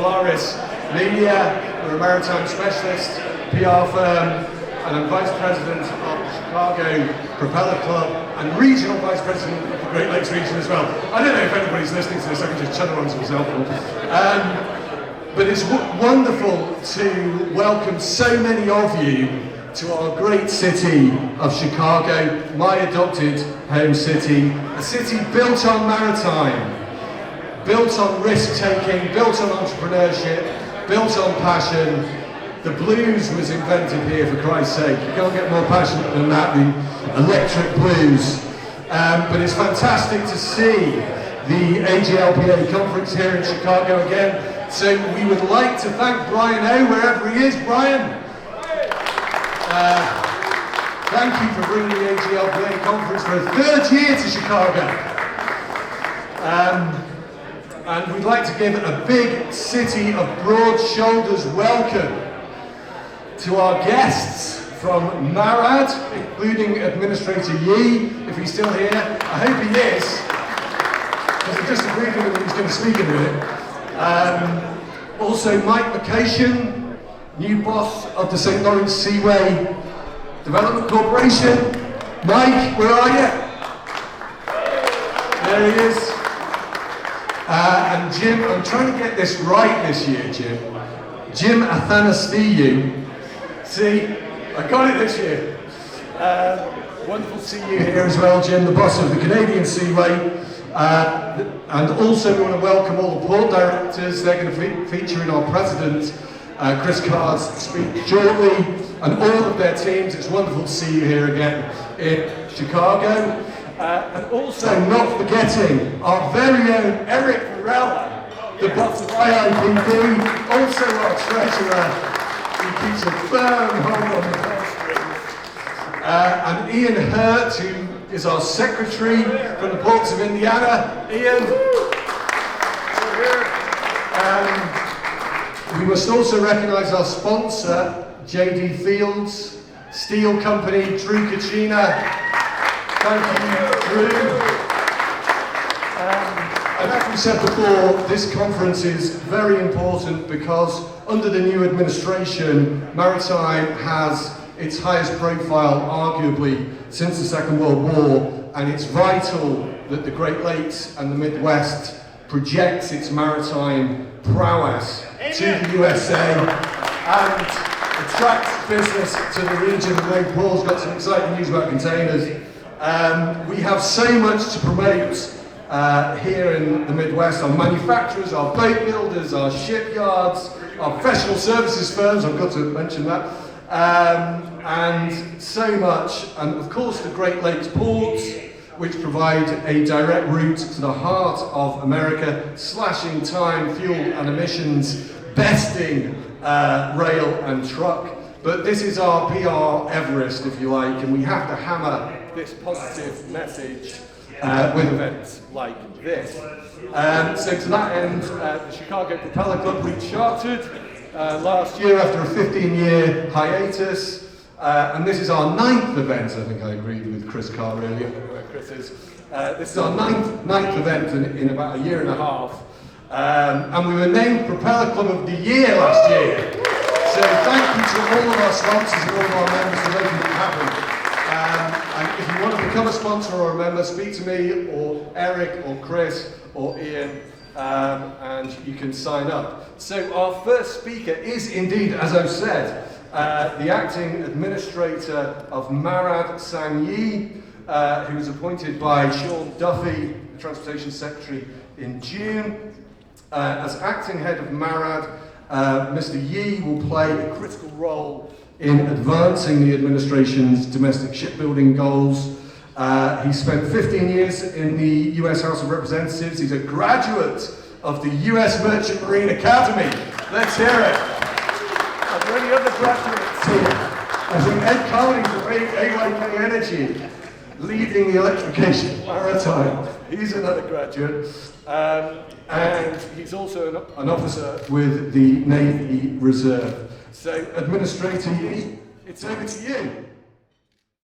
Polaris Media. We're a maritime specialist PR firm, and I'm Vice President of the Chicago Propeller Club and Regional Vice President of the Great Lakes region as well. I don't know if anybody's listening to this, I can just chutter on to myself. But it's wonderful to welcome so many of you to our great city of Chicago, my adopted home city, a city built on maritime, built on risk-taking, built on entrepreneurship, built on passion. The blues was invented here, for Christ's sake. You can't get more passionate than that, the electric blues. But it's fantastic to see the AGLPA conference here in Chicago again. So we would like to thank Brian O, wherever he is. Brian, thank you for bringing the AGLPA conference for a third year to Chicago. And we'd like to give a big city of broad shoulders welcome to our guests from MARAD, including Administrator Yee, if he's still here. I hope he is, because I just agreed with him that he's going to speak in a minute. Also Mike McCation, new boss of the St. Lawrence Seaway Development Corporation. Mike, where are you? There he is. And Jim, I'm trying to get this right this year, Jim Athanasiou. See, I got it this year. Wonderful to see you here as well, Jim, the boss of the Canadian Seaway. And also we want to welcome all the port directors. They're going to feature in our president, Chris Carr's speech shortly, and all of their teams. It's wonderful to see you here again in Chicago. And also not forgetting our very own Eric Varela, the boss of IIPD, also our treasurer, who keeps a firm hold on the purse strings. And Ian Hurt, who is our secretary from the ports of Indiana. Ian. We must also recognise our sponsor, JD Fields, Steel Company, Drew Kachina. Thank you, Drew. And as we said before, this conference is very important because under the new administration, maritime has its highest profile, arguably, since the Second World War, and it's vital that the Great Lakes and the Midwest projects its maritime prowess to the USA and attracts business to the region. I know Paul's got some exciting news about containers. We have so much to promote here in the Midwest. Our manufacturers, our boat builders, our shipyards, our professional services firms, I've got to mention that, and so much. And of course the Great Lakes ports, which provide a direct route to the heart of America, slashing time, fuel and emissions, besting rail and truck. But this is our PR Everest, if you like, and we have to hammer this positive message with events like this. So to that end, the Chicago Propeller Club rechartered last year after a 15-year hiatus, and this is our 9th event. I think I agreed with Chris Carr earlier, where Chris is. This is our ninth event in about a year and a half, and we were named Propeller Club of the Year last year. So thank you to all of our sponsors and all of our members for making it happen. And if you want to become a sponsor or a member, speak to me or Eric or Chris or Ian, and you can sign up. So our first speaker is indeed, as I've said, the acting administrator of MARAD, Sang Yee, who was appointed by Sean Duffy, the Transportation Secretary, in June. As acting head of MARAD, Mr. Yee will play a critical role in advancing the administration's domestic shipbuilding goals. He spent 15 years in the US House of Representatives. He's a graduate of the US Merchant Marine Academy. Let's hear it. Are there any other graduates here? I think Ed Carney from AYK Energy, leading the electrification of maritime. He's another graduate. And he's also an officer with the Navy Reserve. So, Administrator Yee, it's over to you.